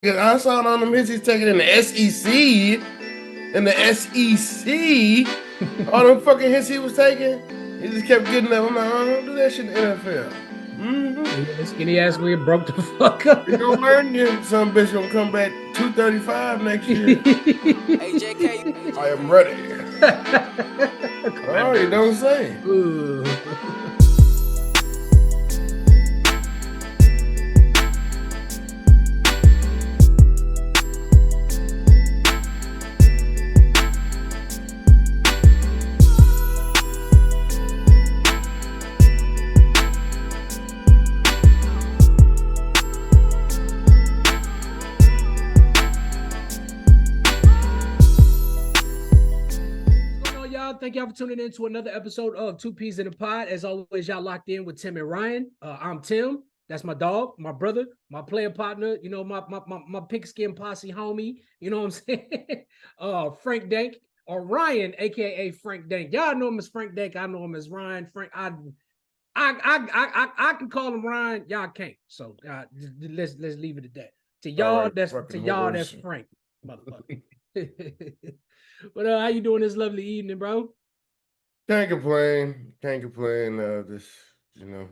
I saw it on them hits he's taking in the SEC. In the SEC, all them fucking hits he was taking, he just kept getting them. I'm like, oh, don't do that shit in the NFL. Yeah, skinny ass weird broke the fuck up. You're gonna learn you. Some bitch gonna come back 235 next year. I am ready. Oh, you don't say. Ooh. Y'all, thank y'all for tuning in to another episode of Two Peas in a Pod. As always, y'all locked in with Tim and Ryan. I'm Tim. That's my dog, my brother, my player partner. You know, my pigskin posse homie. You know what I'm saying? Frank Dank or Ryan, aka Frank Dank. Y'all know him as Frank Dank. I know him as Ryan. Frank. I can call him Ryan. Y'all can't. So let's leave it at that. To All y'all, right, that's fucking that's horse. Frank, motherfucker. But how you doing this lovely evening, bro? Can't complain. Can't complain. Just you know,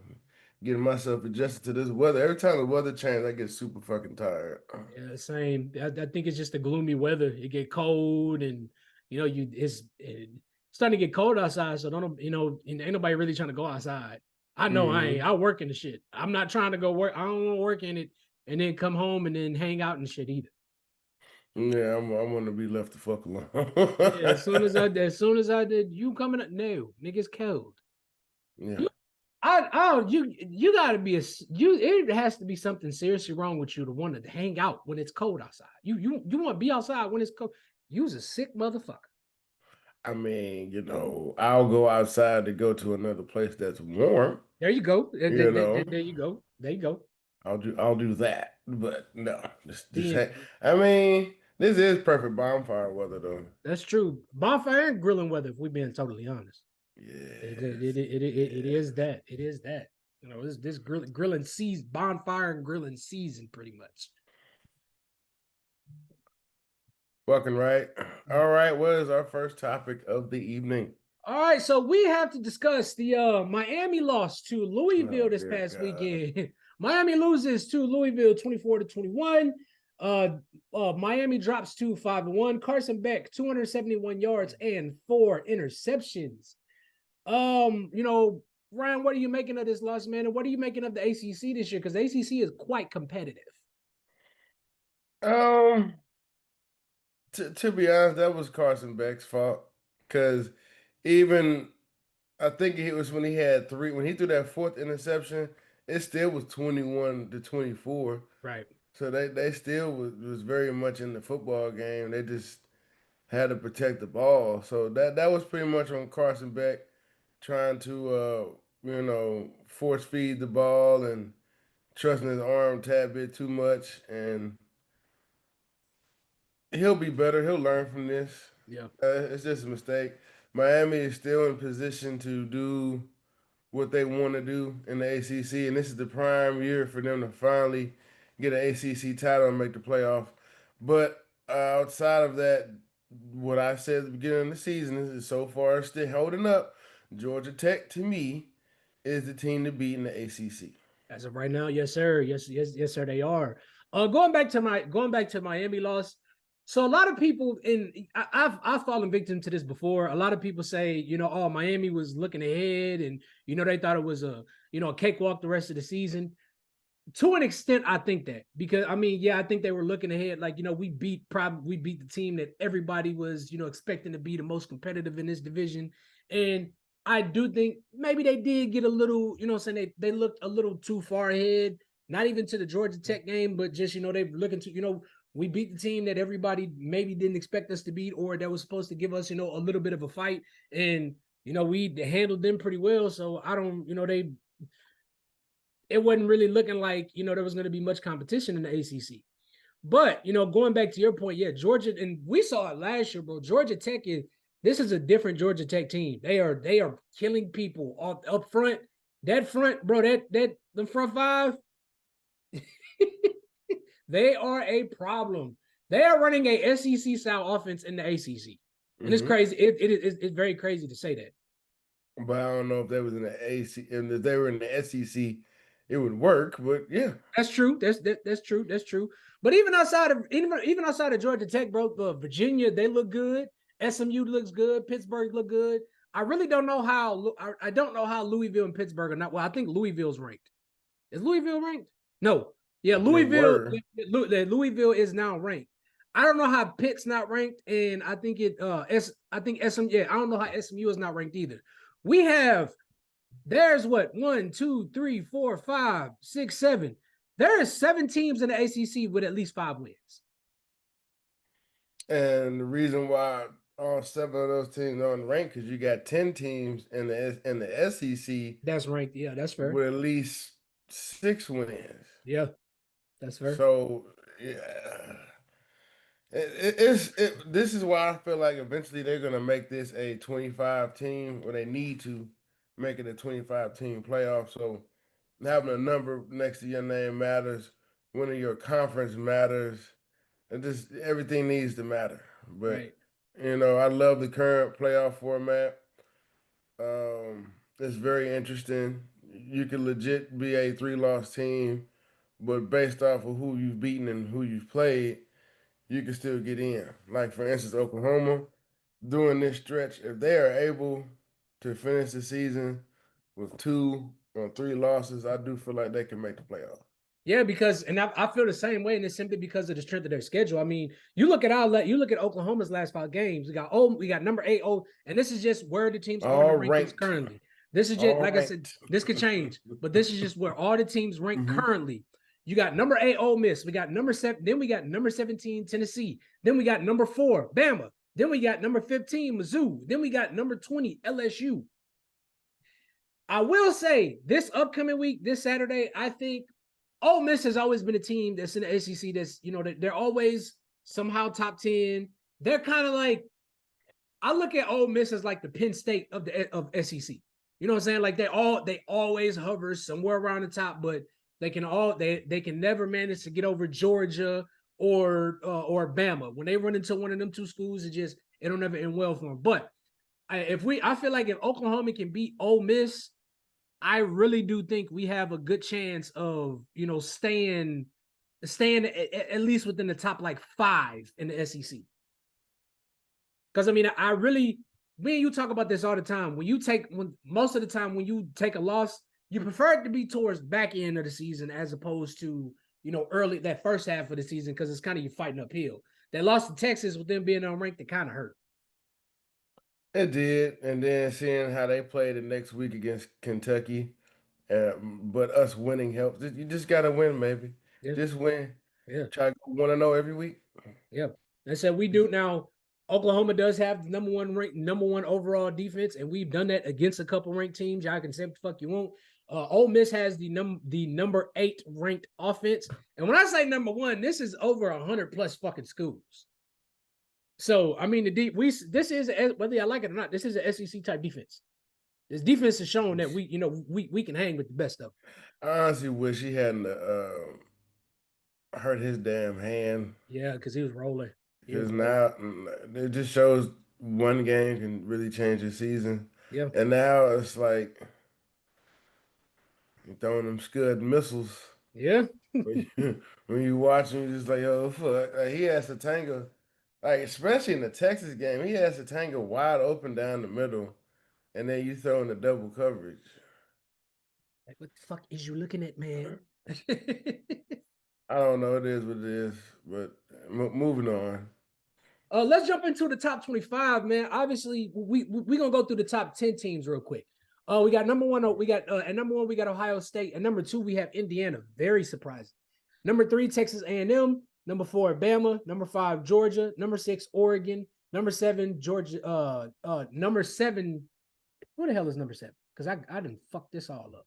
getting myself adjusted to this weather. Every time the weather changes, I get super fucking tired. Yeah, same. I think it's just the gloomy weather. It get cold, and you know, it's starting to get cold outside. So don't ain't nobody really trying to go outside. I know I ain't. Mm-hmm. I work in the shit. I'm not trying to go work. I don't want to work in it and then come home and then hang out and shit either. Yeah, I want to be left the fuck alone. Yeah, as soon as I did, you coming up? No, niggas cold. Yeah. You, you gotta be you. It has to be something seriously wrong with you to want to hang out when it's cold outside. You want to be outside when it's cold. You's a sick motherfucker. I mean, I'll go outside to go to another place that's warm. There you go. You know, There you go. There you go. I'll do that. But no, just Being I mean, this is perfect bonfire weather though. That's true. Bonfire and grilling weather. If we're being totally honest, Yes, it is yes. that. It is that. You know, this grilling season, bonfire and grilling season, pretty much. Fucking right. All right, what is our first topic of the evening? All right, so we have to discuss the Miami loss to Louisville Oh this dear past God. weekend. Miami loses to Louisville 24-21. Miami drops to 5-1. Carson Beck 271 yards and 4 interceptions. Ryan, what are you making of this loss, man? And what are you making of the ACC this year? Because the ACC is quite competitive. Um, to be honest, that was Carson Beck's fault because even I think it was when he had three when he threw that fourth interception, it still was 21-24. Right. So they still was very much in the football game. They just had to protect the ball. So that was pretty much on Carson Beck trying to force feed the ball and trusting his arm a tad bit too much. And he'll be better. He'll learn from this. Yeah. It's just a mistake. Miami is still in position to do what they want to do in the ACC, and this is the prime year for them to finally get an ACC title and make the playoff. But outside of that, what I said at the beginning of the season is so far still holding up. Georgia Tech, to me, is the team to beat in the ACC. As of right now, yes, sir. Yes, sir, they are. Going back to Miami loss. So a lot of people I've fallen victim to this before. A lot of people say, oh, Miami was looking ahead and they thought it was a cakewalk the rest of the season. To an extent, I think that because I mean, yeah, I think they were looking ahead. Like, we beat the team that everybody was, expecting to be the most competitive in this division. And I do think maybe they did get a little, saying they looked a little too far ahead, not even to the Georgia Tech game, but just, they looking to, we beat the team that everybody maybe didn't expect us to beat, or that was supposed to give us, a little bit of a fight. And, we handled them pretty well. So I don't, it wasn't really looking like, there was going to be much competition in the ACC. But, going back to your point, yeah, Georgia, and we saw it last year, bro. Georgia Tech this is a different Georgia Tech team. They are killing people up front. That front, bro, the front five, They are a problem. They are running a SEC style offense in the ACC, and it's crazy. It's very crazy to say that. But I don't know if they was in the AC and if they were in the SEC, it would work. But yeah, That's true. That's true. That's true. But even outside of Georgia Tech, bro, Virginia, they look good. SMU looks good. Pittsburgh look good. I really don't know how. I don't know how Louisville and Pittsburgh are not. Well, I think Louisville's ranked. Is Louisville ranked? No. Yeah, they Louisville. were. Louisville is now ranked. I don't know how Pitt's not ranked, and I think I think SM. Yeah, I don't know how SMU is not ranked either. We have there's what 1, 2, 3, 4, 5, 6, 7. There are 7 teams in the ACC with at least 5 wins. And the reason why all 7 of those teams are on the rank because you got 10 teams in the SEC That's ranked. Yeah, that's fair. with at least 6 wins. Yeah, that's fair. So yeah, this is why I feel like eventually they're gonna make this a 25 team, or they need to make it a 25 team playoff. So having a number next to your name matters. Winning your conference matters. And just everything needs to matter. But Right. I love the current playoff format. It's very interesting. You can legit be a 3-loss team, but based off of who you've beaten and who you've played, you can still get in. Like for instance, Oklahoma during this stretch, if they are able to finish the season with 2 or 3 losses, I do feel like they can make the playoff. Yeah, because I feel the same way, and it's simply because of the strength of their schedule. I mean, you look at Oklahoma's last 5 games. We got number 8, and this is just where the teams are in the All rankings ranked. currently. This is just All like I said, ranked. this could change, but this is just where all the teams rank Hmm. currently. You got number 8 Ole Miss, we got number 7, then we got number 17 Tennessee, then we got number 4 Bama, then we got number 15 Mizzou, then we got number 20 LSU. I will say this upcoming week, this Saturday, I think Ole Miss has always been a team that's in the ACC that's, they're always somehow top 10. They're kind of like, I look at Ole Miss as like the Penn State of SEC. You know what I'm saying? Like they always hover somewhere around the top, but they can never manage to get over Georgia or Bama. When they run into one of them 2 schools, it'll never end well for them. But I feel like if Oklahoma can beat Ole Miss, I really do think we have a good chance of, staying at least within the top like 5 in the SEC. Because I mean, me and you talk about this all the time. Most of the time when you take a loss, you prefer it to be towards back end of the season as opposed to, early that first half of the season, because it's kind of you fighting uphill. That loss to Texas with them being unranked, it kind of hurt. It did, and then seeing how they played the next week against Kentucky, but us winning helps. You just gotta win, maybe. Yeah, Just win. yeah. Try to want to know every week. Yeah. They said we do now. Oklahoma does have the number one overall defense, and we've done that against a couple ranked teams. Y'all can say what the fuck you want. Ole Miss has the number 8 ranked offense, and when I say number 1, this is over 100 plus fucking schools. So I mean, this is, whether I like it or not, this is an SEC type defense. This defense is showing that we can hang with the best of them. I honestly wish he hadn't hurt his damn hand, Yeah, because he was rolling. because now it just shows one game can really change your season. Yeah. And now it's like you're throwing them Scud missiles. Yeah. When you watch him, you're just like, oh fuck. Like, he has to tangle, like especially in the Texas game, he has to tangle wide open down the middle, and then you throw in the double coverage. Like, what the fuck is you looking at, man? I don't know. It is what it is. But moving on. Let's jump into the top 25, man. Obviously, we gonna go through the top 10 teams real quick. We got number 1. We got at number 1 we got Ohio State, and number 2 we have Indiana. Very surprising. Number 3 Texas A&M. Number 4 Bama. Number 5 Georgia. Number 6 Oregon. Number 7 Georgia. Number 7. Who the hell is number 7? Because I didn't fuck this all up.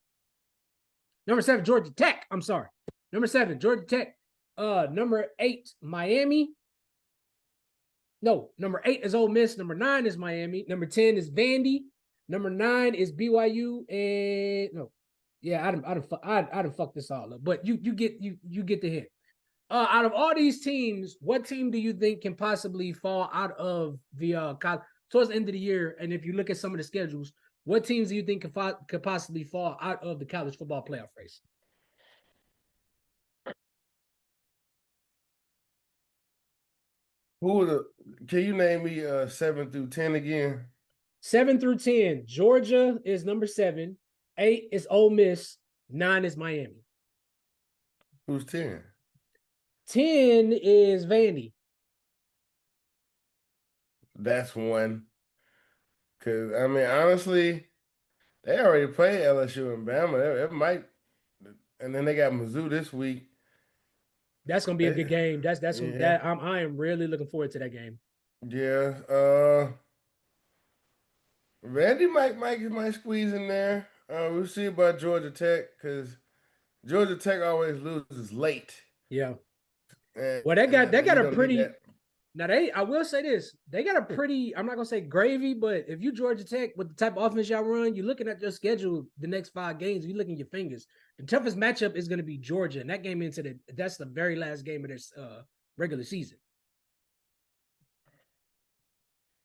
Number 7 Georgia Tech. I'm sorry. Number 7 Georgia Tech. Number 8 Miami. No, number 8 is Ole Miss. Number 9 is Miami. Number 10 is Vandy. Number 9 is BYU. And no, yeah, I done fuck this all up. But you get the hint. Out of all these teams, what team do you think can possibly fall out of the towards the end of the year? And if you look at some of the schedules, what teams do you think could possibly fall out of the college football playoff race? Who are the? Can you name me 7 through 10 again? 7 through 10, Georgia is number 7. 8 is Ole Miss. 9 is Miami. Who's 10? 10 is Vandy. That's one. Cause I mean, honestly, they already played LSU and Bama. It might, and then they got Mizzou this week. That's gonna be a good game. Yeah, I am really looking forward to that game. yeah. Randy might squeeze in there. We'll see about Georgia Tech because Georgia Tech always loses late, Yeah. and, Well, and they got you're a gonna get pretty that. now I will say this. They got a pretty, I'm not gonna say gravy, but if you Georgia Tech with the type of offense y'all run, you're looking at your schedule the next 5 games, you're looking at your fingers. The toughest matchup is gonna be Georgia, and that game that's the very last game of this regular season.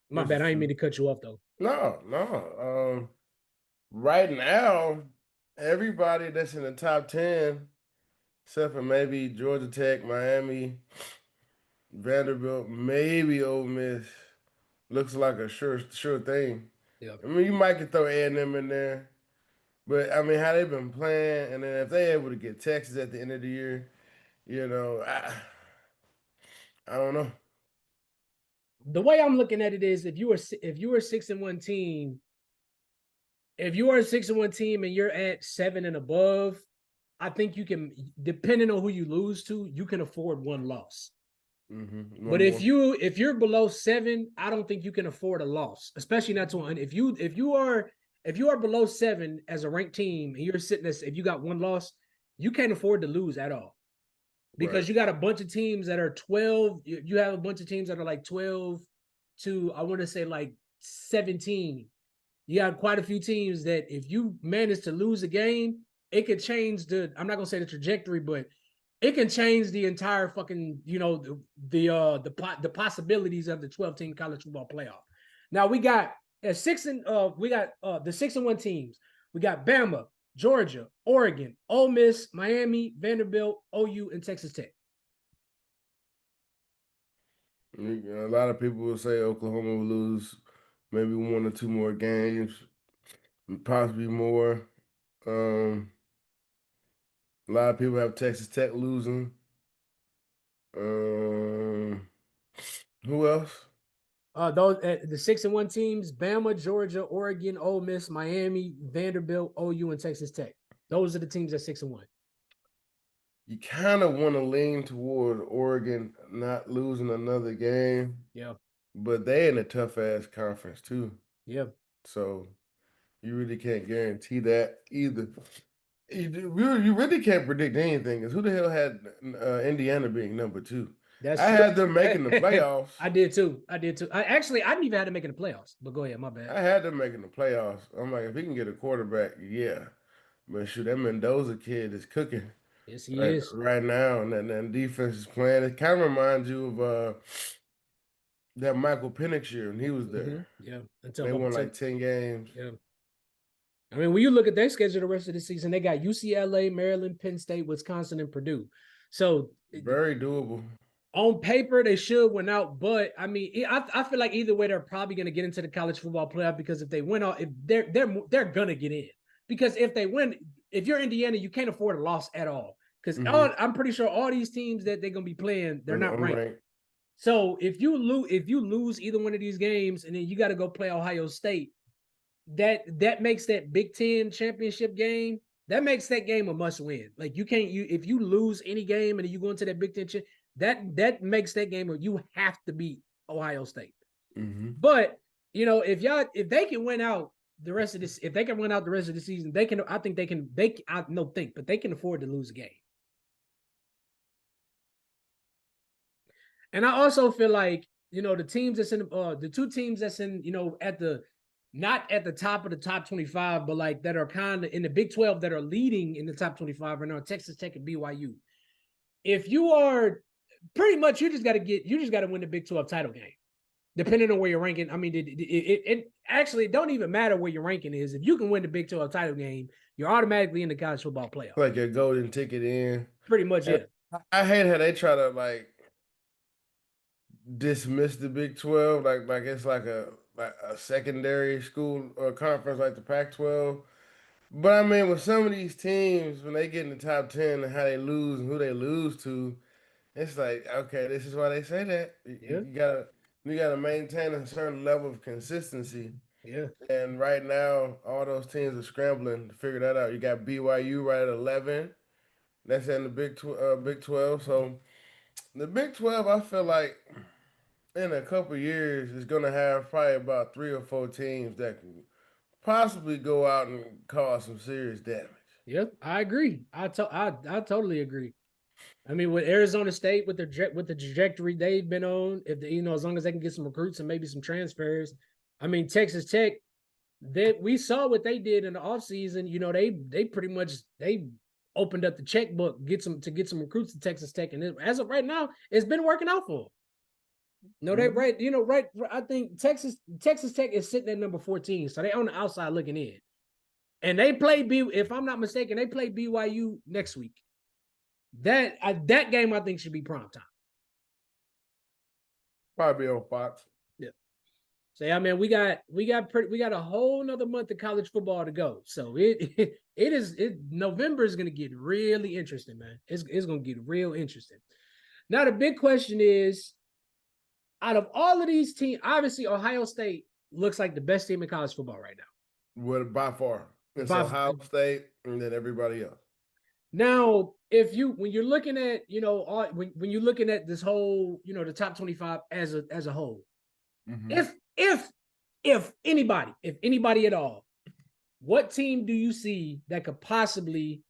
My This is bad, I didn't mean true. to cut you off though. No, no. Right now, everybody that's in the top 10, except for maybe Georgia Tech, Miami, Vanderbilt, maybe Ole Miss, looks like a sure thing. Yeah. I mean, you might could throw A&M in there, but I mean, how they've been playing, and then if they able to get Texas at the end of the year, I don't know. The way I'm looking at it is if you were 6-1 team, if you are a 6-1 team and you're at 7 and above, I think you can, depending on who you lose to, you can afford one loss. But One more. if you're below 7, I don't think you can afford a loss, especially not to one. If you are below 7 as a ranked team and you're sitting as if you got one loss, you can't afford to lose at all Right. because you got a bunch of teams that are 12. You have a bunch of teams that are like 12 to I want to say like 17. You got quite a few teams that if you manage to lose a game, it could change I'm not gonna say the trajectory, but it can change the entire fucking, the possibilities of the 12-team college football playoff. Now we got the 6-1 teams. We got Bama, Georgia, Oregon, Ole Miss, Miami, Vanderbilt, OU, and Texas Tech. A lot of people will say Oklahoma will lose maybe 1 or 2 more games, possibly more. A lot of people have Texas Tech losing. Um, who else? The 6-1 teams: Bama, Georgia, Oregon, Ole Miss, Miami, Vanderbilt, OU, and Texas Tech. Those are the teams at 6-1. You kind of want to lean toward Oregon not losing another game, Yeah, but they in a tough ass conference too. yeah. So you really can't guarantee that either. You really can't predict anything. Because who the hell had Indiana being number 2? That's I true. had them making the playoffs. I did too. I did too. I didn't even have to make it in the playoffs. But go ahead, my bad. I had them making the playoffs. I'm like, if he can get a quarterback, yeah. But shoot, that Mendoza kid is cooking Yes, he right, is. right now, and that defense is playing. It kind of reminds you of that Michael Penix year when he was there. Yeah. They won like 10 games. Yeah. I mean, when you look at their schedule the rest of the season, they got UCLA, Maryland, Penn State, Wisconsin, and Purdue. So Very doable. on paper, they should win out. But I mean, I feel like either way, they're probably going to get into the college football playoff because if they win out, if they're going to get in. Because if they win, if you're Indiana, you can't afford a loss at all. Because I'm pretty sure all these teams that they're going to be playing, they're not ranked. Unranked. So if you lose either one of these games, and then you got to go play Ohio State, that makes that Big Ten championship game. That makes that game a must win. Like you can't if you lose any game and you go into that Big Ten, that makes that game where you have to beat Ohio State. But if they can win out the rest of this, if they can win out the rest of the season, they can. I think they can. But they can afford to lose a game. And I also feel like the teams that's in the 2 teams that's in at the not at the top of the top 25, but like that are kind of in the Big 12 that are leading in the top 25 right now, Texas Tech and BYU. if you are pretty much, you just got to win the Big 12 title game, depending on where you're ranking. I mean, it actually don't even matter where your ranking is. If you can win the Big 12 title game, you're automatically in the college football playoff. Like your golden ticket in. Pretty much, yeah. I hate how they try to like dismiss the Big 12, like it's like a secondary school or conference like the Pac-12. But I mean, with some of these teams, when they get in the top 10 and how they lose and who they lose to, it's like, okay, this is why they say that. Yeah. You gotta maintain a certain level of consistency. Yeah. And right now, all those teams are scrambling to figure that out. You got BYU right at 11. That's in the Big 12. So the Big 12, I feel like in a couple years is going to have probably about 3 or 4 teams that can possibly go out and cause some serious damage. Yep, I agree. I totally agree. I mean, with Arizona State, with the trajectory they've been on, if as long as they can get some recruits and maybe some transfers. I mean, Texas Tech, we saw what they did in the offseason. They pretty much they opened up the checkbook, get some recruits to Texas Tech, and as of right now, it's been working out for them. No, they right. Right. I think Texas Tech is sitting at number 14, so they on the outside looking in, and they play if I'm not mistaken, they play BYU next week. That game I think should be prime time. Probably on Fox. Yeah. So yeah, man, we got a whole nother month of college football to go. So November is gonna get really interesting, man. It's gonna get real interesting. Now the big question is, out of all of these teams, obviously Ohio State looks like the best team in college football right now. Well, by far. It's Ohio State and then everybody else. Now, when you're looking at, when you're looking at this whole, the top 25 as a whole, mm-hmm. if anybody at all, what team do you see that could possibly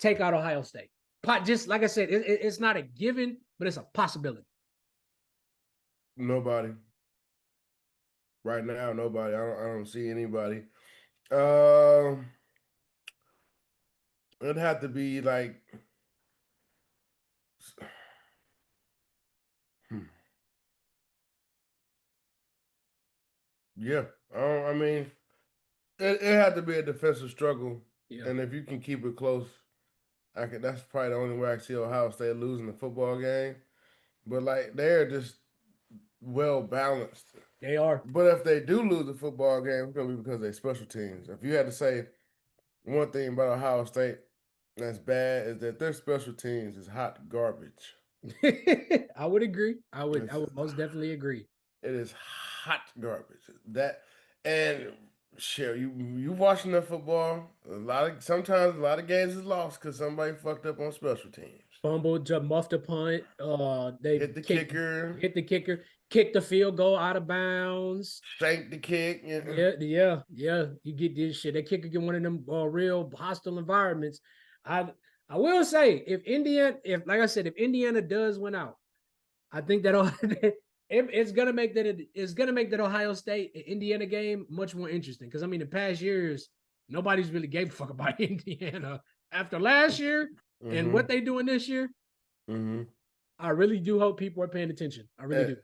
take out Ohio State? Just like I said, it's not a given, but it's a possibility. Nobody. Right now, nobody. I don't see anybody. It'd have to be like yeah. I mean, it had to be a defensive struggle. Yeah. And if you can keep it close, that's probably the only way I see Ohio State losing the football game. But like they're just well balanced. They are. But if they do lose the football game, it's gonna be because they special teams. If you had to say one thing about Ohio State that's bad is that their special teams is hot garbage. I would agree. I would most definitely agree. It is hot garbage. And sure, you watching the football. Sometimes a lot of games is lost because somebody fucked up on special teams. Fumbled, muffed a punt. They hit the kicker, kicked the field goal out of bounds, shanked the kick. Yeah. You get this shit. That kicker get one of them real hostile environments. I will say, if Indiana does win out, I think that it's gonna make that Ohio State Indiana game much more interesting. Because I mean, the past years, nobody's really gave a fuck about Indiana. After last year and what they doing this year, I really do hope people are paying attention. I really do.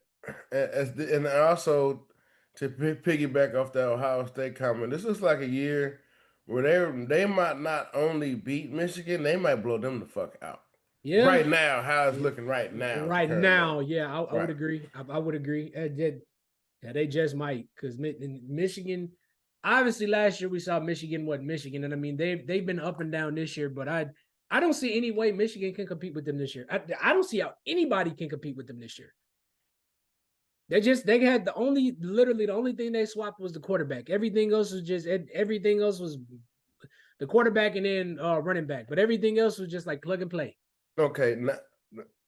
And also to piggyback off that Ohio State comment, this looks like a year where they might not only beat Michigan, they might blow them the fuck out. Yeah. Right now, how it's looking right now. Right now, yeah, I would agree. I would agree. Yeah, they just might, because Michigan. Obviously, last year we saw Michigan, and I mean they've been up and down this year, but I don't see any way Michigan can compete with them this year. I don't see how anybody can compete with them this year. They had the only thing they swapped was the quarterback. Everything else was the quarterback and then running back, but everything else was just like plug and play. Okay,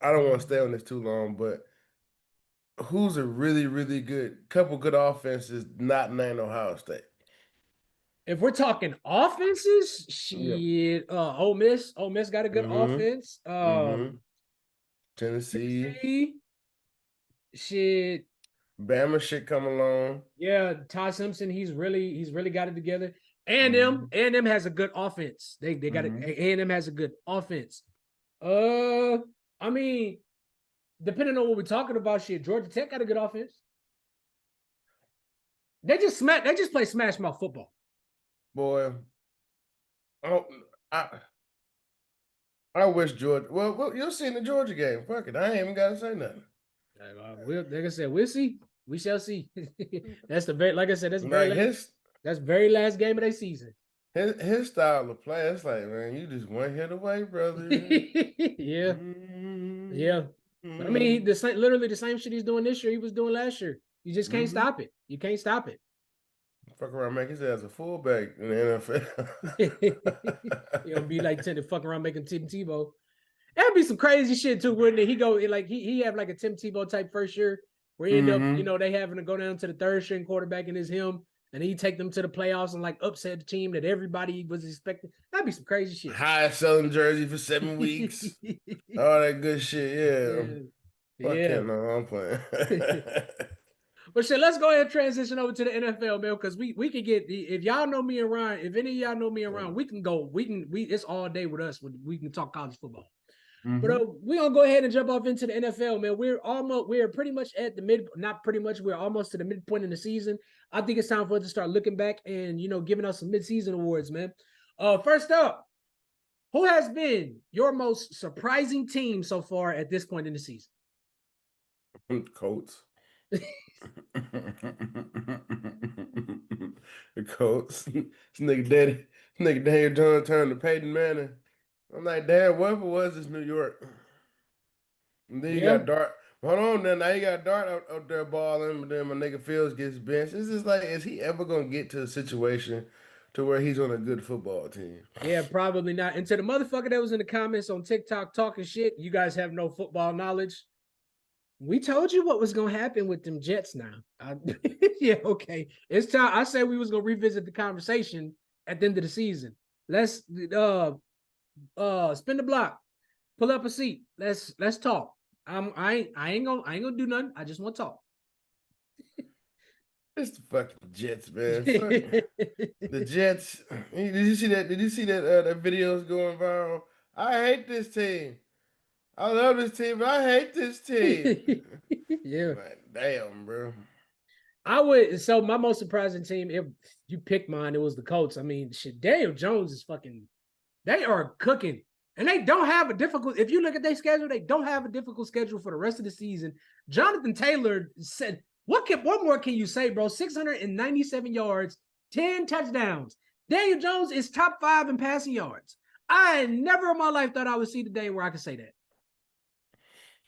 I don't want to stay on this too long, but who's a really, really couple good offenses not named Ohio State? If we're talking offenses, shit, Ole Miss got a good offense. Tennessee, shit. Bama shit come along. Yeah, Todd Simpson, he's really got it together. A&M has a good offense. They got it. A&M has a good offense. Uh, I mean, depending on what we're talking about, shit, Georgia Tech got a good offense. They just play smash mouth football. Boy, I, I I wish Georgia. Well, you'll see in the Georgia game. Fuck it, I ain't even gotta say nothing. Like I said, we'll see. We shall see. That's the very, like I said, Like his that's very last game of their season. his style of play, it's like, man, you just one hit away, brother. Yeah, yeah. But I mean, the same, literally the same shit he's doing this year, he was doing last year. You just can't Mm-hmm. stop it. You can't stop it. Fuck around, make his ass a fullback in the He'll be like NFL. tend to fuck around making Tim Tebow. That'd be some crazy shit too, wouldn't it? He go like he have like a Tim Tebow type first year where he end up, Mm-hmm. they having to go down to the third string quarterback and it's him, and he take them to the playoffs and like upset the team that everybody was expecting. That'd be some crazy shit. Highest selling jersey for 7 weeks. All that good shit. Yeah. Yeah. Fuck Yeah. him. No, I'm playing. But shit, let's go ahead and transition over to the NFL, man, because we could get, if y'all know me and Ryan, if any of y'all know me and Ryan, we can go, we it's all day with us. We can talk college football. But Mm-hmm. we're gonna go ahead and jump off into the NFL, man. We're pretty much at the mid, not pretty much, we're almost to the midpoint in the season. I think it's time for us to start looking back and giving us some midseason awards, man. First up, who has been your most surprising team so far at this point in the season? Colts. The Colts. This nigga Daniel Jones turned to Peyton Manning. I'm like, damn, what if it was this New York? And then you Yeah, got Dart. Hold on, then now you got Dart out there balling, but then my nigga Fields gets benched. It's just like, is he ever gonna get to a situation to where he's on a good football team? yeah, probably not. And to the motherfucker that was in the comments on TikTok talking shit, you guys have no football knowledge. We told you what was gonna happen with them Jets now. Yeah, okay. It's time. I said we was gonna revisit the conversation at the end of the season. Let's spin the block, pull up a seat. Let's talk. I ain't gonna do nothing. I just want to talk. It's the fucking Jets, man. Fuck the Jets. Did you see that? Did you see that video's going viral? I hate this team. I love this team, but I hate this team. Yeah. Like, damn, bro. I would. So my most surprising team, if you picked mine, it was the Colts. I mean, shit, Daniel Jones is fucking. They are cooking, and they don't have a difficult. If you look at their schedule, they don't have a difficult schedule for the rest of the season. Jonathan Taylor said, What more can you say, bro? 697 yards, 10 touchdowns. Daniel Jones is top 5 in passing yards. I never in my life thought I would see the day where I could say that.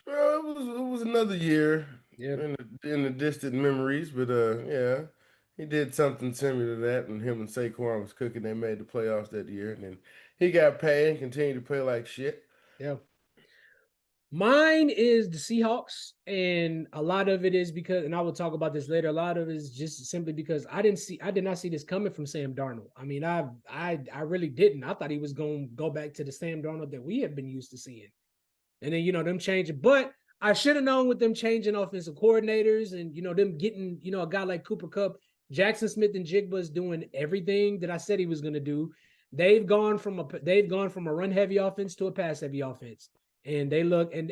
Well, it was another year Yeah, in the distant memories, but yeah, he did something similar to that, and him and Saquon was cooking. They made the playoffs that year, and then he got paid and continued to play like shit. yeah. Mine is the Seahawks, and a lot of it is because, and I will talk about this later. A lot of it is just simply because I did not see this coming from Sam Darnold. I mean, I really didn't. I thought he was going to go back to the Sam Darnold that we have been used to seeing, and then them changing. But I should have known with them changing offensive coordinators, and them getting a guy like Cooper Kupp, Jackson Smith, and Jigba is doing everything that I said he was going to do. They've gone from a run heavy offense to a pass heavy offense, and they look and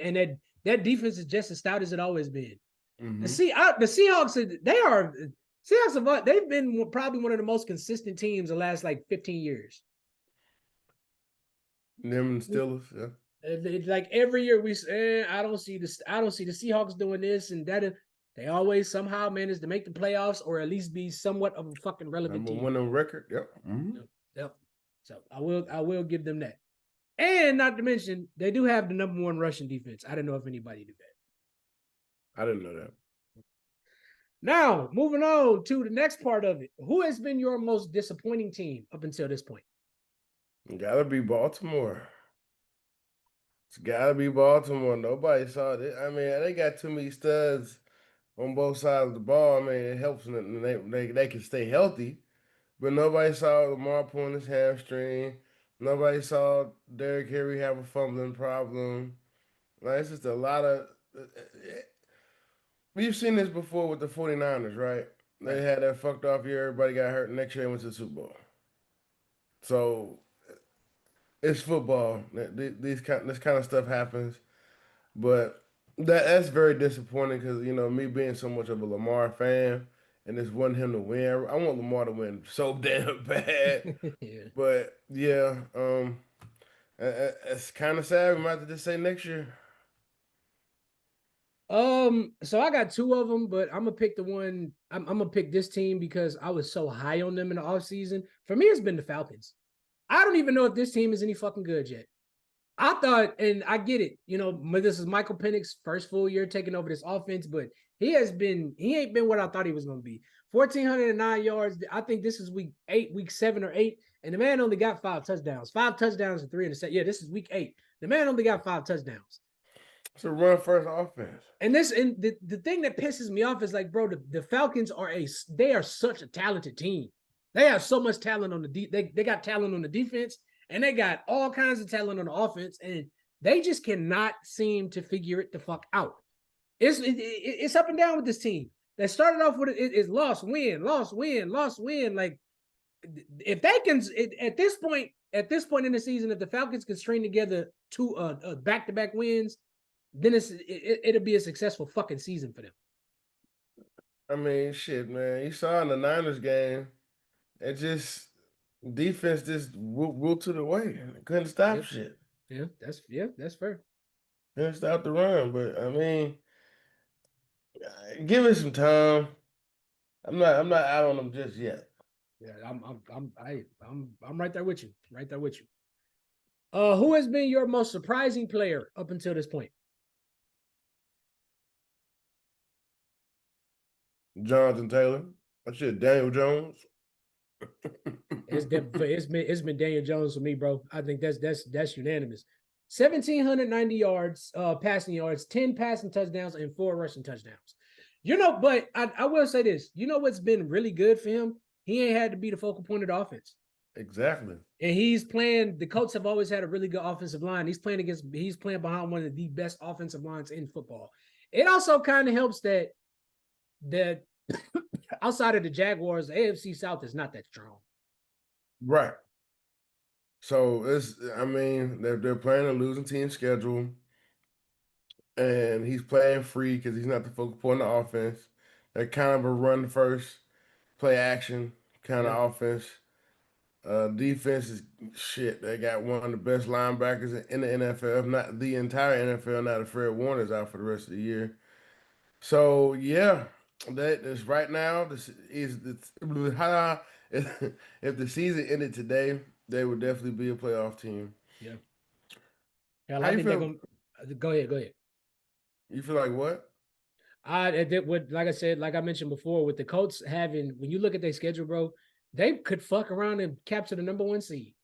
that defense is just as stout as it always been. Mm-hmm. The Seahawks they've been probably one of the most consistent teams the last like 15 years. Them and Steelers, yeah. It's like every year we say, I don't see the Seahawks doing this and that. They always somehow manage to make the playoffs or at least be somewhat of a fucking relevant Number team. one on record, yep. Mm-hmm. Yep. So I will give them that. And not to mention, they do have the number one rushing defense. I don't know if anybody knew that. I didn't know that. Now, moving on to the next part of it. Who has been your most disappointing team up until this point? Gotta be Baltimore. It's gotta be Baltimore. Nobody saw it. I mean, they got too many studs on both sides of the ball. I mean, it helps them. They can stay healthy. But nobody saw Lamar pulling his hamstring. Nobody saw Derrick Henry have a fumbling problem. Like, it's just a lot of. We've seen this before with the 49ers, right? They Right. had that fucked off year. Everybody got hurt. Next year, they went to the Super Bowl. So it's football. This kind of stuff happens, but that's very disappointing because me being so much of a Lamar fan and just wanting him to win. I want Lamar to win so damn bad, Yeah. but yeah, it's kind of sad. We might have to just say next year. So I got two of them, but I'm gonna pick the one. I'm gonna pick this team because I was so high on them in the offseason. For me, it's been the Falcons. I don't even know if this team is any fucking good yet. I thought, and I get it, this is Michael Penix's first full year taking over this offense, but he ain't been what I thought he was going to be. 1,409 yards. I think this is week 7 or 8, and the man only got 5 touchdowns. 5 touchdowns and 3 interceptions. Yeah, this is week 8. The man only got 5 touchdowns. It's a run first offense. And the thing that pisses me off is like, bro, the Falcons they are such a talented team. They have so much talent on they got talent on the defense, and they got all kinds of talent on the offense, and they just cannot seem to figure it the fuck out. It's up and down with this team. They started off with it's loss, win, loss, win, loss, win. Like if they can at this point in the season, if the Falcons can string together two back-to-back wins, then it'll be a successful fucking season for them. I mean, shit, man. You saw in the Niners game, it just defense just ruled to the way. Couldn't stop shit. Yeah, that's fair. Couldn't stop the run, but I mean, give it some time. I'm not out on them just yet. Yeah, I'm right there with you. Right there with you. Who has been your most surprising player up until this point? Jonathan Taylor. I said Daniel Jones. It's been Daniel Jones for me, bro. I think that's unanimous. 1,790 yards, passing yards, 10 passing touchdowns, and 4 rushing touchdowns. But I will say this. You know what's been really good for him? He ain't had to be the focal point of the offense. Exactly. And the Colts have always had a really good offensive line. He's playing behind one of the best offensive lines in football. It also kind of helps that outside of the Jaguars, the AFC South is not that strong. Right. So they're playing a losing team schedule, and he's playing free because he's not the focal point of the offense. They're kind of a run first, play action kind of offense. Defense is shit. They got one of the best linebackers in the NFL, if not the entire NFL. Now that Fred Warner's out for the rest of the year. So yeah, that is right now. This is if the season ended today, they would definitely be a playoff team. Yeah. Hell, I think they're gonna go ahead. You feel like what? Like I said, like I mentioned before, with the Colts when you look at their schedule, bro, they could fuck around and capture the number 1 seed.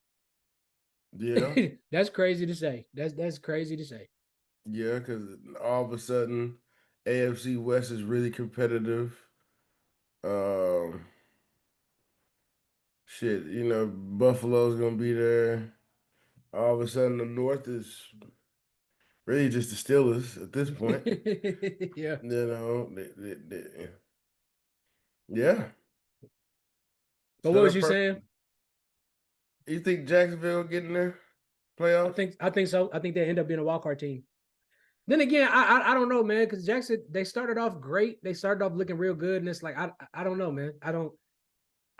Yeah. That's crazy to say. That's crazy to say. Yeah, because all of a sudden, AFC West is really competitive. Shit, Buffalo's gonna be there. All of a sudden, the North is really just the Steelers at this point. Yeah. Yeah. But what was you saying? You think Jacksonville getting there? Playoffs? I think so. I think they end up being a wild card team. Then again, I don't know, man, because Jackson, they started off great. They started off looking real good, and it's like I don't know, man.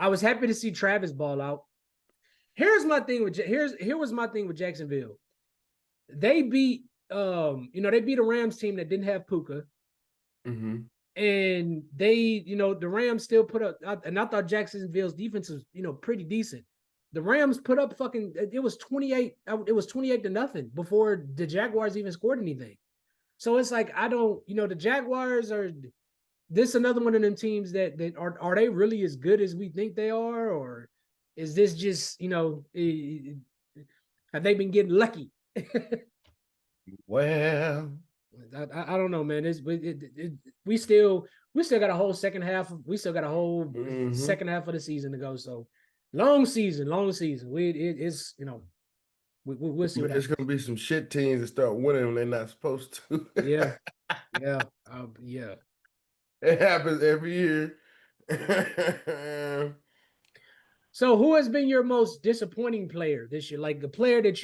I was happy to see Travis ball out. Here was my thing with Jacksonville. They beat they beat a Rams team that didn't have Puka. Mm-hmm. And the Rams still put up, and I thought Jacksonville's defense was, pretty decent. The Rams put up it was 28-0 before the Jaguars even scored anything. So it's like, the Jaguars are this another one of them teams that are they really as good as we think they are, or is this just, have they been getting lucky? Well, I don't know, man. We still got a whole second half. We still got a whole second half of the season to go. So long season. We'll see what happens. There's gonna be some shit teams that start winning when they're not supposed to. Yeah. It happens every year. So who has been your most disappointing player this year? Like the player that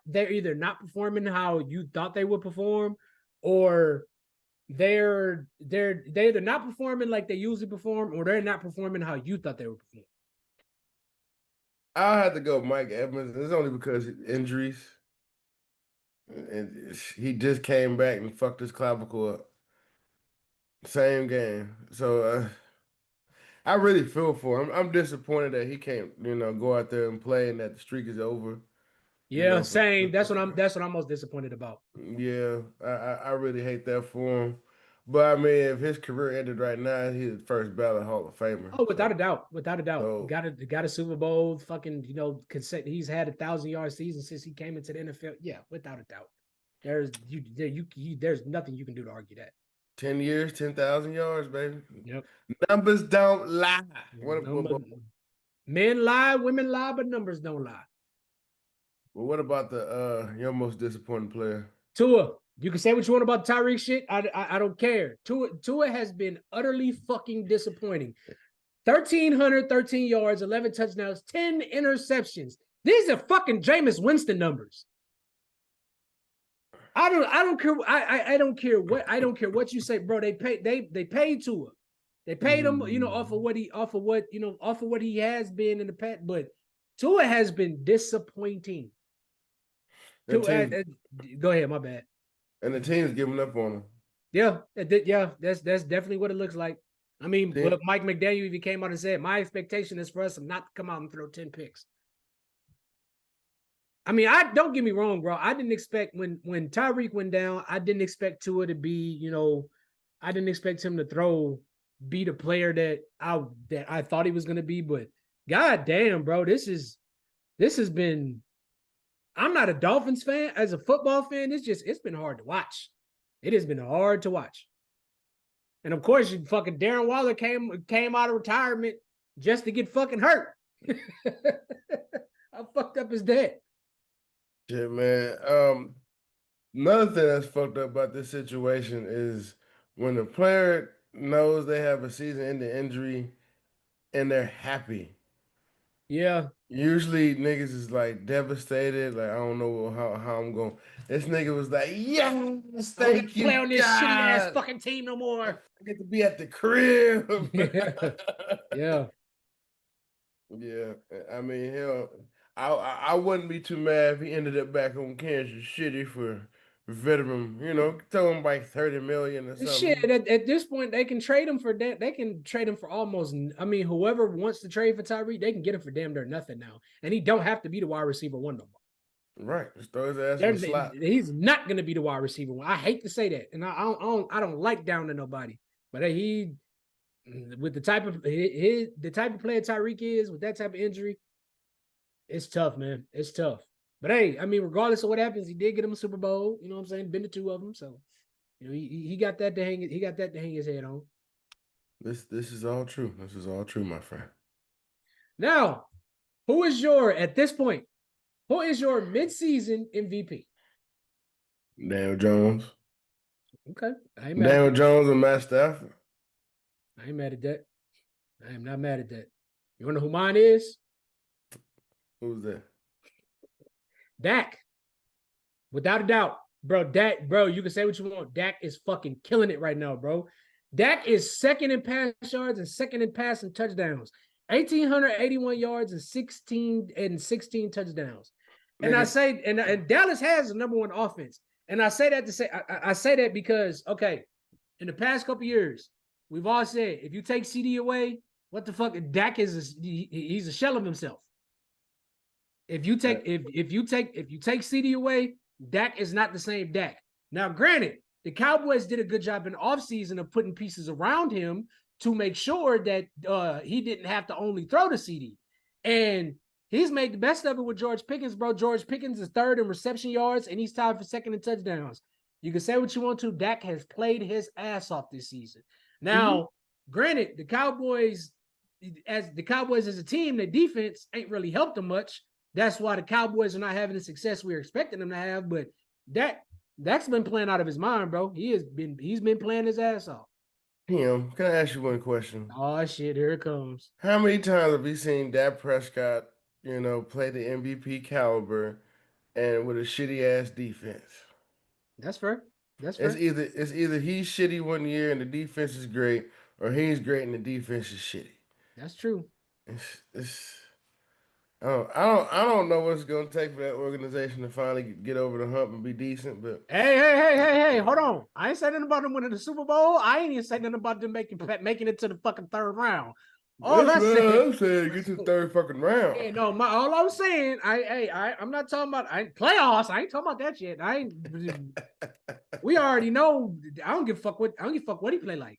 they're either not performing how you thought they would perform, or they're either not performing like they usually perform, or they're not performing how you thought they would perform. I'll have to go Mike Evans. It's only because injuries, and he just came back and fucked his clavicle up. Same game. So I really feel for him. I'm disappointed that he can't, go out there and play and that the streak is over. Yeah, For same. That's what I'm most disappointed about. yeah, I really hate that for him. But I mean, if his career ended right now, he's the first ballot Hall of Famer. Oh, without a doubt, without a doubt, So got a Super Bowl. Fucking, he's had 1,000-yard season since he came into the NFL. Yeah, without a doubt. There's nothing you can do to argue that. 10 years, 10,000 yards, baby. Yep. Numbers don't lie. Men lie, women lie, but numbers don't lie. Well, what about your most disappointing player? Tua. You can say what you want about Tyreek shit. I don't care. Tua has been utterly fucking disappointing. 1,313 yards, 11 touchdowns, 10 interceptions. These are fucking Jameis Winston numbers. I don't care. I don't care what you say, bro. They paid Tua. They paid him, off of what he has been in the past. But Tua has been disappointing. Go ahead, my bad. And the team's giving up on him. Yeah, that's definitely what it looks like. I mean, but Mike McDaniel even came out and said, my expectation is for us not to come out and throw 10 picks. I mean, don't get me wrong, bro. I didn't expect when Tyreek went down, I didn't expect Tua to be, I didn't expect him to be the player that I thought he was going to be. But god damn, bro, this has been. I'm not a Dolphins fan. As a football fan, it's been hard to watch. It has been hard to watch. And of course, you fucking Darren Waller came out of retirement just to get fucking hurt. How fucked up is that? Shit, man. Another thing that's fucked up about this situation is when the player knows they have a season-ending injury and they're happy. Yeah. Usually niggas is like devastated, like I don't know how I'm going. This nigga was like, yes, thank you. Play on this shitty ass fucking team no more. I get to be at the crib. Yeah. Yeah. I mean, hell, I wouldn't be too mad if he ended up back on Kansas City for veteran, throw him like 30 million or something. Shit, at this point, they can trade him for that. They can trade him for almost. I mean, whoever wants to trade for Tyreek, they can get him for damn near nothing now, and he don't have to be the wide receiver one no more. Right, just throw his ass in the slot. He's not going to be the wide receiver one. I hate to say that, and I don't like down to nobody, but he, with the type of player Tyreek is, with that type of injury, it's tough, man. It's tough. But hey, I mean, regardless of what happens, he did get him a Super Bowl. You know what I'm saying? Been to 2 of them, so he got that to hang. He got that to hang his head on. This is all true. This is all true, my friend. Now, at this point, who is your midseason MVP? Daniel Jones. Okay, Daniel Jones and Matt Stafford. I ain't mad at that. I am not mad at that. You wanna know who mine is? Who's that? Dak. Without a doubt. Bro, you can say what you want. Dak is fucking killing it right now, bro. Dak is second in pass yards and second in passing touchdowns. 1,881 yards and 16 touchdowns. And I say, and Dallas has the number one offense. And I say that to say, I say that because, okay, in the past couple years, we've all said, if you take CD away, what the fuck? Dak he's a shell of himself. If you take CD away, Dak is not the same Dak. Now, granted, the Cowboys did a good job in the offseason of putting pieces around him to make sure that he didn't have to only throw to CD. And he's made the best of it with George Pickens, bro. George Pickens is third in reception yards, and he's tied for second in touchdowns. You can say what you want to. Dak has played his ass off this season. Now, granted, the Cowboys as a team, their defense ain't really helped them much. That's why the Cowboys are not having the success we were expecting them to have. But Dak's been playing out of his mind, bro. He's been playing his ass off. Him, can I ask you one question? Oh shit, here it comes. How many times have you seen Dak Prescott, play the MVP caliber and with a shitty ass defense? That's fair. That's It's fair. either it's either he's shitty one year and the defense is great, or he's great and the defense is shitty. That's true. It's I don't know what it's gonna take for that organization to finally get over the hump and be decent, but Hey, hold on. I ain't saying nothing about them winning the Super Bowl. I ain't even saying nothing about them making it to the fucking third round. All that's I what said, I'm saying. Get to the third fucking round. yeah, no, all I'm saying, I'm not talking about playoffs. I ain't talking about that shit. I ain't. We already know. I don't give a fuck what he play like.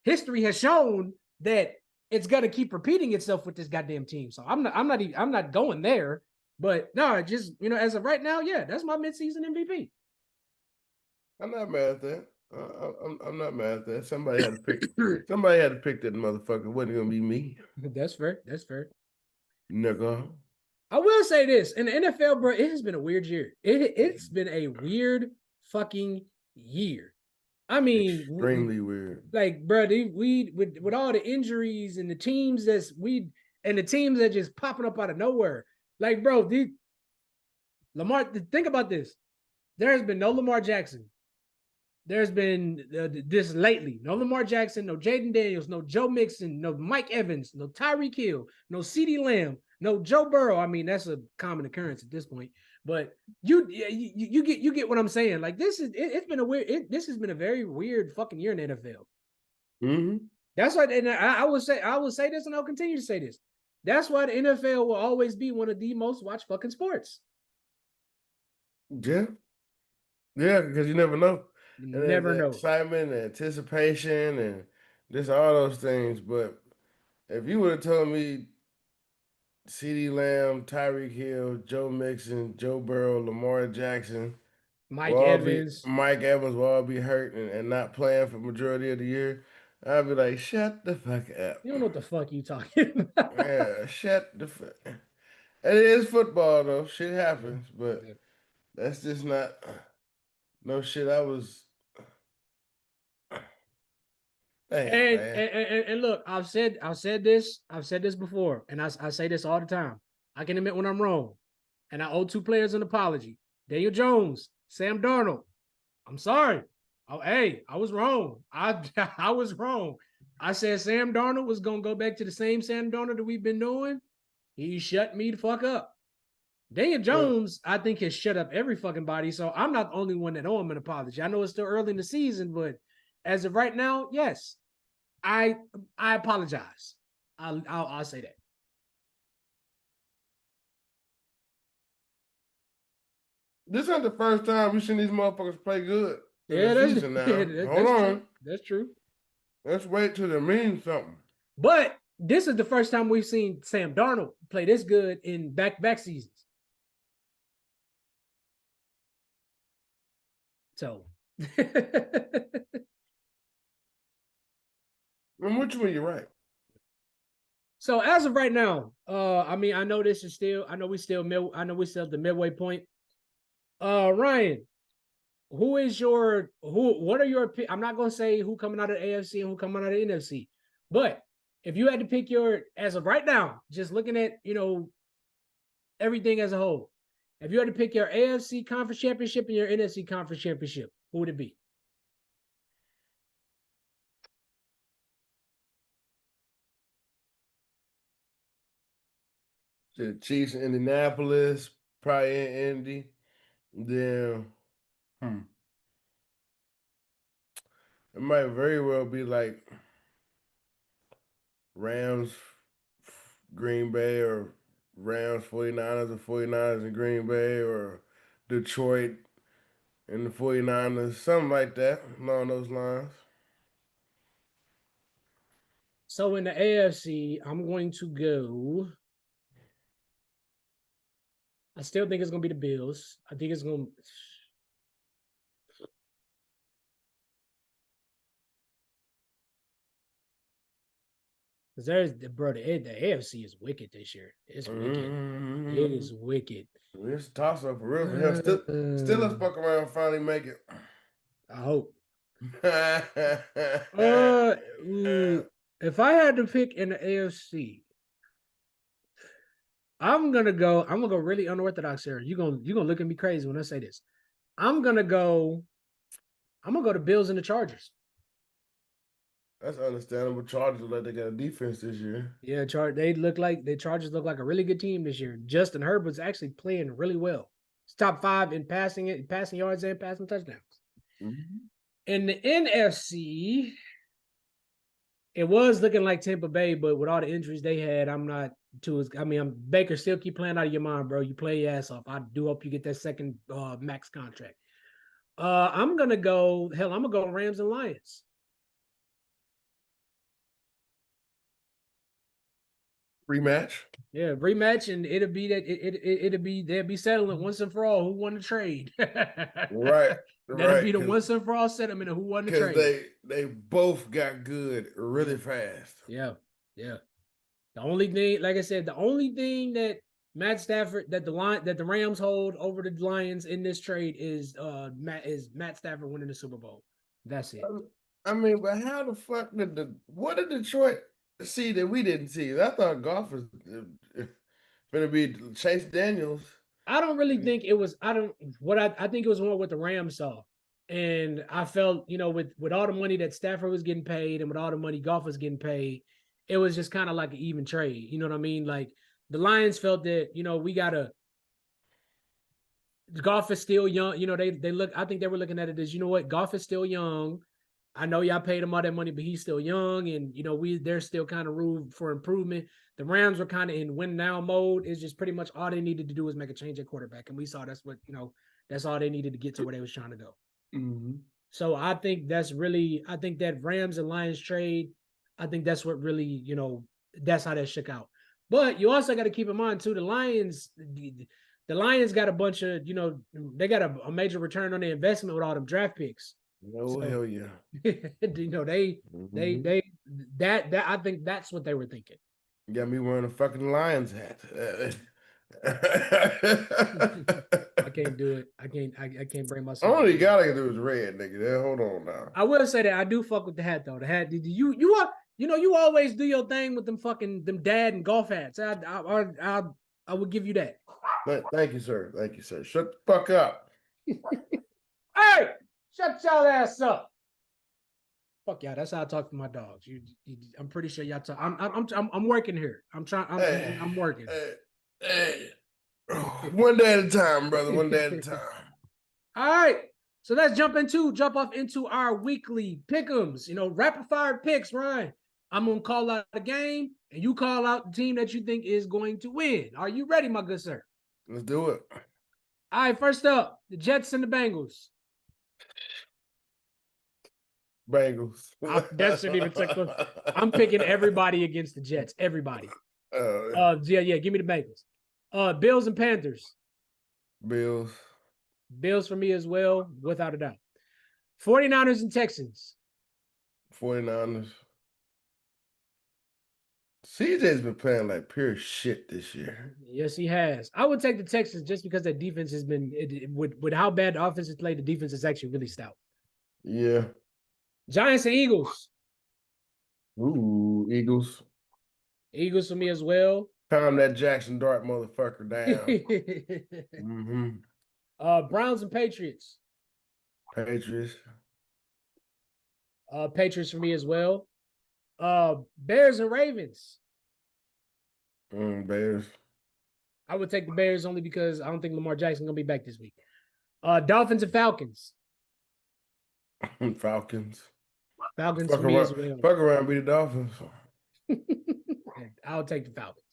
History has shown that it's gonna keep repeating itself with this goddamn team. So I'm not going there. But no, just as of right now, yeah, that's my midseason MVP. I'm not mad at that. I'm not mad at that. Somebody had to pick. Somebody had to pick that motherfucker. It wasn't gonna be me, That's fair. That's fair. nigga. I will say this in the NFL, bro, it has been a weird year. It's been a weird fucking year. I mean, Extremely weird. like, bro, we with all the injuries and the teams the teams that just popping up out of nowhere. Like, bro, Lamar. Think about this. There has been no Lamar Jackson. There's been this lately. No Lamar Jackson, no Jaden Daniels, no Joe Mixon, no Mike Evans, no Tyreek Hill, no CeeDee Lamb, no Joe Burrow. I mean, that's a common occurrence at this point. But you get what I'm saying. Like it's been a weird. This has been a very weird fucking year in the NFL. Mm-hmm. That's why, and I will say this, and I'll continue to say this. That's why the NFL will always be one of the most watched fucking sports. Yeah, yeah, because you never know. You And there's never the know. excitement and anticipation and just all those things. But if you would have told me CeeDee Lamb, Tyreek Hill, Joe Mixon, Joe Burrow, Lamar Jackson will Mike all be Evans. Mike Evans will all be hurt and not playing for majority of the year, I'd be like, shut the fuck up. You don't know what the fuck you talking about. Yeah, shut the fuck. It is football though. Shit happens, but that's just not no shit. I was damn And, man. and and look, I've said this before, and I say this all the time. I can admit when I'm wrong, and I owe two players an apology: Daniel Jones, Sam Darnold. I'm sorry. Oh, hey, I was wrong. I was wrong. I said Sam Darnold was gonna go back to the same Sam Darnold that we've been doing. He shut me the fuck up. Daniel Well, Jones, I think, has shut up every fucking body. So I'm not the only one that owe him an apology. I know it's still early in the season, but as of right now, yes, I I apologize. I'll say that. this ain't the first time we seen these motherfuckers play good in the Yeah, season now. Hold that's true. on. That's true. Let's wait till it means something. But this is the first time we've seen Sam Darnold play this good in back seasons. So I'm with you when you're right. so as of right now, I mean, I know this is still, I know we still at the midway point. Ryan, what are your, I'm not going to say who coming out of the AFC and who coming out of the NFC, but if you had to pick as of right now, just looking at, everything as a whole, if you had to pick your AFC conference championship and your NFC conference championship, who would it be? The Chiefs in Indianapolis, probably in Indy. Then it might very well be like Rams, Green Bay, or Rams, 49ers, or 49ers in Green Bay, or Detroit and the 49ers, something like that, along those lines. So in the AFC, I'm going to go. I still think it's going to be the Bills. I think it's going to. Because the AFC is wicked this year. It's wicked. It Mm-hmm. is wicked. It's a toss up for real for him. Still, let's fuck around and finally make it. I hope. if I had to pick in the AFC, I'm gonna go really unorthodox here. You're gonna look at me crazy when I say this. I'm gonna go to Bills and the Chargers. That's understandable. Chargers look like they got a defense this year. Yeah, the Chargers look like a really good team this year. Justin Herbert's actually playing really well. It's top 5 in passing yards and passing touchdowns. Mm-hmm. In the NFC, it was looking like Tampa Bay, but with all the injuries they had, I'm not too. I mean, Baker still keep playing out of your mind, bro. You play your ass off. I do hope you get that second max contract. I'm gonna go Rams and Lions. Rematch. Yeah, rematch, and it'll be that they'll be settling once and for all who won the trade. Right. That'll be the once and for all settlement of who won the trade. Because they both got good really fast. Yeah, yeah. The only thing, like I said, the only thing that Matt Stafford that the Rams hold over the Lions in this trade is Matt Stafford winning the Super Bowl. That's it. I mean, but how the fuck what did Detroit see that we didn't see? I thought golf was going to be Chase Daniels. I don't really think it was. I think it was more what the Rams saw, and I felt with all the money that Stafford was getting paid and with all the money Goff was getting paid, it was just kind of like an even trade. You know what I mean? Like the Lions felt that we gotta. Goff is still young. They look. I think they were looking at it as Goff is still young. I know y'all paid him all that money, but he's still young, and there's still kind of room for improvement. The Rams were kind of in win now mode. It's just pretty much all they needed to do was make a change at quarterback, and we saw that's all they needed to get to where they was trying to go. Mm-hmm. So I think that Rams and Lions trade, I think that's what really that's how that shook out. But you also got to keep in mind too, the Lions got a bunch of they got a major return on their investment with all them draft picks. Oh, hell yeah. I think that's what they were thinking. You got me wearing a fucking Lions hat. I can't do it. I can't bring myself. All you gotta do is red, nigga. Hold on now. I will say that I do fuck with the hat though. The hat, you always do your thing with them dad and golf hats. I would give you that. Thank you, sir. Thank you, sir. Shut the fuck up. Hey! Shut y'all ass up. Fuck y'all. That's how I talk to my dogs. I'm pretty sure y'all talk. I'm working here. I'm working. Hey. One day at a time, brother. One day at a time. All right. So let's jump off into our weekly pick'ems. Rapid fire picks, Ryan. I'm gonna call out the game, and you call out the team that you think is going to win. Are you ready, my good sir? Let's do it. All right. First up, the Jets and the Bengals. Bengals. That shouldn't even take them. I'm picking everybody against the Jets. Everybody. Yeah. Give me the Bengals. Bills and Panthers. Bills. Bills for me as well, without a doubt. 49ers and Texans. 49ers. CJ's been playing like pure shit this year. Yes, he has. I would take the Texans just because their defense has been with how bad the offense has played. The defense is actually really stout. Yeah. Giants and Eagles. Ooh, Eagles. Eagles for me as well. Calm that Jackson Dart motherfucker down. Mm-hmm. Browns and Patriots. Patriots. Patriots for me as well. Bears and Ravens. Bears. I would take the Bears only because I don't think Lamar Jackson gonna be back this week. Dolphins and Falcons. Falcons. Falcons for me as well. Fuck around, be the Dolphins. I'll take the Falcons.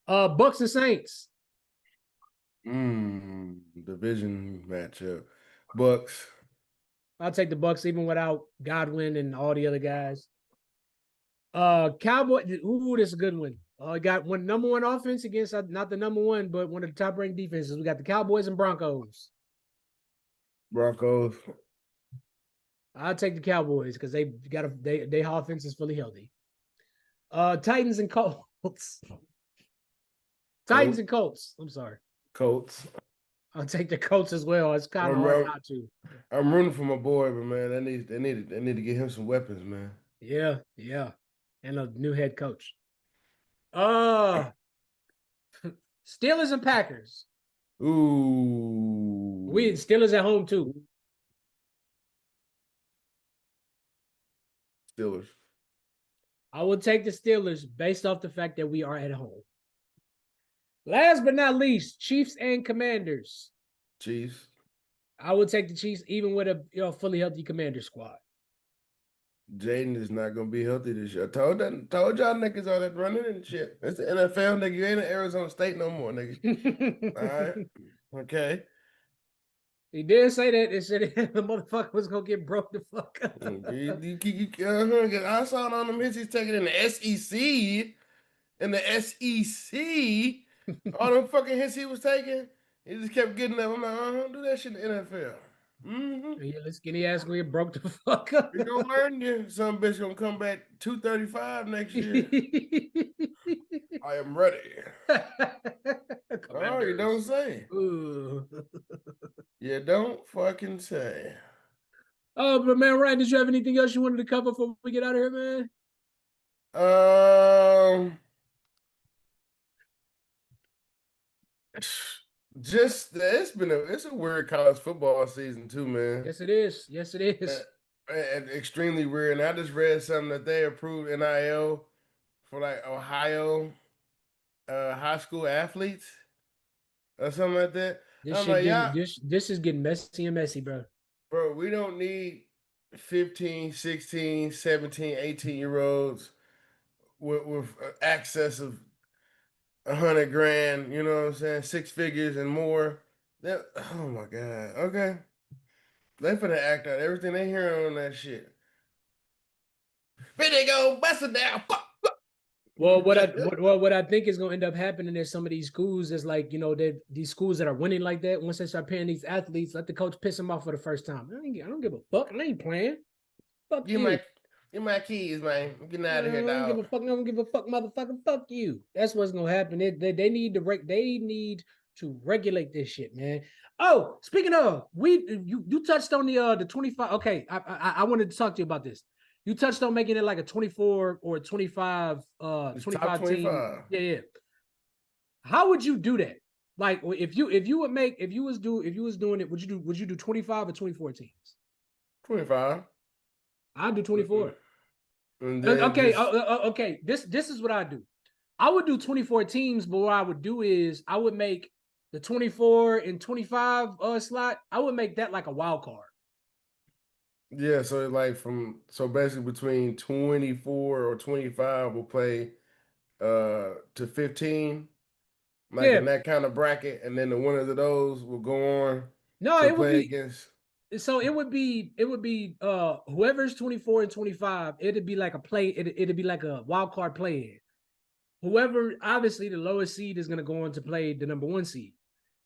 Bucks and Saints. Division matchup. Bucks. I'll take the Bucks even without Godwin and all the other guys. Cowboys. Ooh, this is a good one. Got one number one offense against not the number one, but one of the top ranked defenses. We got the Cowboys and Broncos. Broncos. I'll take the Cowboys because they offense is fully healthy. Titans and Colts. Titans and Colts. I'm sorry. Colts. I'll take the Colts as well. It's kind of hard not to. I'm rooting for my boy, but man, they need to get him some weapons, man. Yeah. and a new head coach. Uh Steelers and Packers. We Ooh, Steelers at home too. Steelers. I will take the Steelers based off the fact that we are at home. Last but not least, Chiefs and Commanders. Chiefs. I would take the Chiefs even with a fully healthy Commander squad. Jaden is not gonna be healthy this year. Told y'all niggas all that running and shit. It's the NFL, nigga. You ain't in Arizona State no more, nigga. All right. Okay. He did say that. They said the motherfucker was gonna get broke the fuck up. I saw it on them hits he's taking in the SEC. In the SEC, all them fucking hits he was taking, he just kept getting them. I'm like, do that shit in the NFL. Mm-hmm. Yeah, the skinny ass gonna get broke the fuck up. You're gonna learn you. Some bitch gonna come back 235 next year. I am ready. Oh, you don't say. Ooh. You don't fucking say. Oh, but man, Ryan, did you have anything else you wanted to cover before we get out of here, man? Just it's a weird college football season too, man. Yes, it is. Yes, it is. And extremely weird. And I just read something that they approved NIL for like Ohio high school athletes or something like that. This I'm shit like, getting yeah, this is getting messy and messy, bro. bro, we don't need 15, 16, 17, 18-year-olds with access of 100 grand, you know what I'm saying? 6 figures and more. That, oh my God. Okay. They finna act out everything they hearing on that shit. Here they go, bust it down. Fuck. Well, what I think is gonna end up happening is some of these schools is like, these schools that are winning like that, once they start paying these athletes, let the coach piss them off for the first time. I don't give a fuck. I ain't playing. Fuck Give you. my keys, man. I'm getting out of I here, don't give a dog. fuck. I don't give a fuck, motherfucker. Fuck you. That's what's gonna happen. They need to regulate this shit, man. Oh, speaking of, you touched on the 25. Okay, I wanted to talk to you about this. You touched on making it like a 24 or a 25 It's top 25 team. 25. Yeah. How would you do that? Like if you was doing it, would you do 25 or 24 teams? 25. I'd do 24. And then just Okay. This is what I do. I would do 24 teams, but what I would do is I would make the 24 and 25 slot. I would make that like a wild card. yeah, so like so basically between 24 or 25 we'll play to 15, like Yeah. in that kind of bracket, and then the winners of those will go on No, to it would play be against. so it would be whoever's 24 and 25, it'd be like a play, it'd be like a wild card play in. Whoever, obviously the lowest seed is gonna go on to play the number one seed.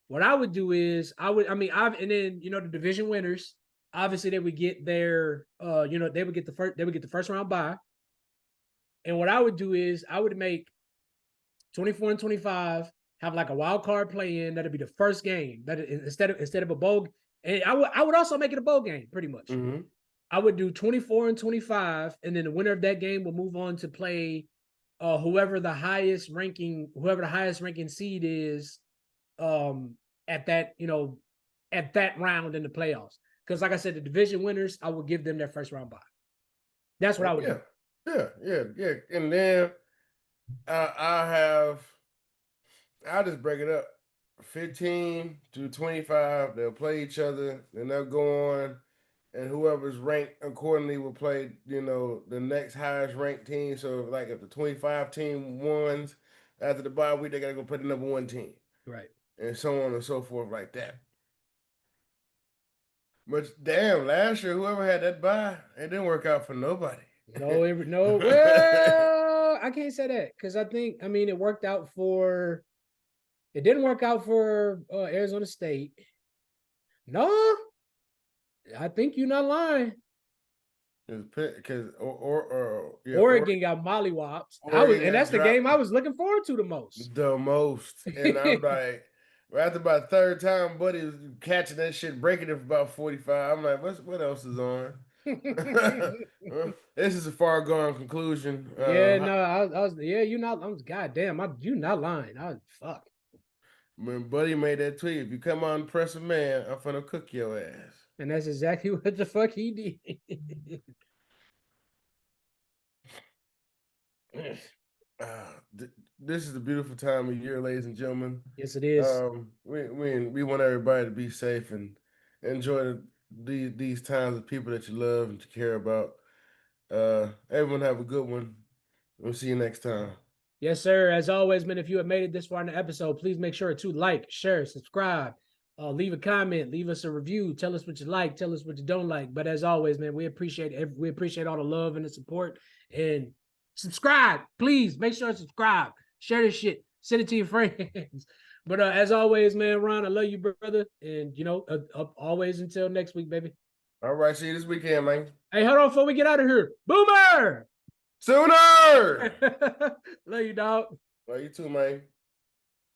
What I would do is and then the division winners, obviously they would get their they would get the first round bye. And what I would do is I would make 24 and 25 have like a wild card play in. That'd be the first game. That instead of a bowl, and I would also make it a bowl game pretty much. Mm-hmm. I would do 24 and 25, and then the winner of that game will move on to play whoever the highest ranking seed is at that round in the playoffs. Because like I said, the division winners, I will give them their first round bye. That's what I would do. Yeah. And then I'll just break it up. 15 to 25, they'll play each other, then they'll go on, and whoever's ranked accordingly will play, the next highest ranked team. So like if the 25 team wins after the bye week, they gotta go play the number one team. Right. And so on and so forth like that. But damn, last year whoever had that bye, it didn't work out for nobody. No. Well, I can't say that because it worked out for. It didn't work out for Arizona State. No, I think you're not lying. Because Oregon got mollywopped. And that's the game I was looking forward to the most. And I'm like, after about the third time, buddy was catching that shit, breaking it for about 45. I'm like, what else is on? This is a far gone conclusion. Yeah, no, I was yeah, you not. I'm goddamn. You not lying. Fuck. When Buddy made that tweet, if you come on and press a man, I'm finna cook your ass. And that's exactly what the fuck he did. This is a beautiful time of year, ladies and gentlemen. Yes, it is. We want everybody to be safe and enjoy these times with people that you love and you care about. Everyone have a good one. We'll see you next time. Yes, sir. As always, man, if you have made it this far in the episode, please make sure to like, share, subscribe, leave a comment, leave us a review, tell us what you like, tell us what you don't like. But as always, man, we appreciate all the love and the support. And subscribe, please. Make sure to subscribe, share this shit, send it to your friends. But as always, man, Ron, I love you, brother. And always until next week, baby. All right, see you this weekend, man. Hey, hold on before we get out of here. Boomer! Sooner! Love you, dog. Love you too, man.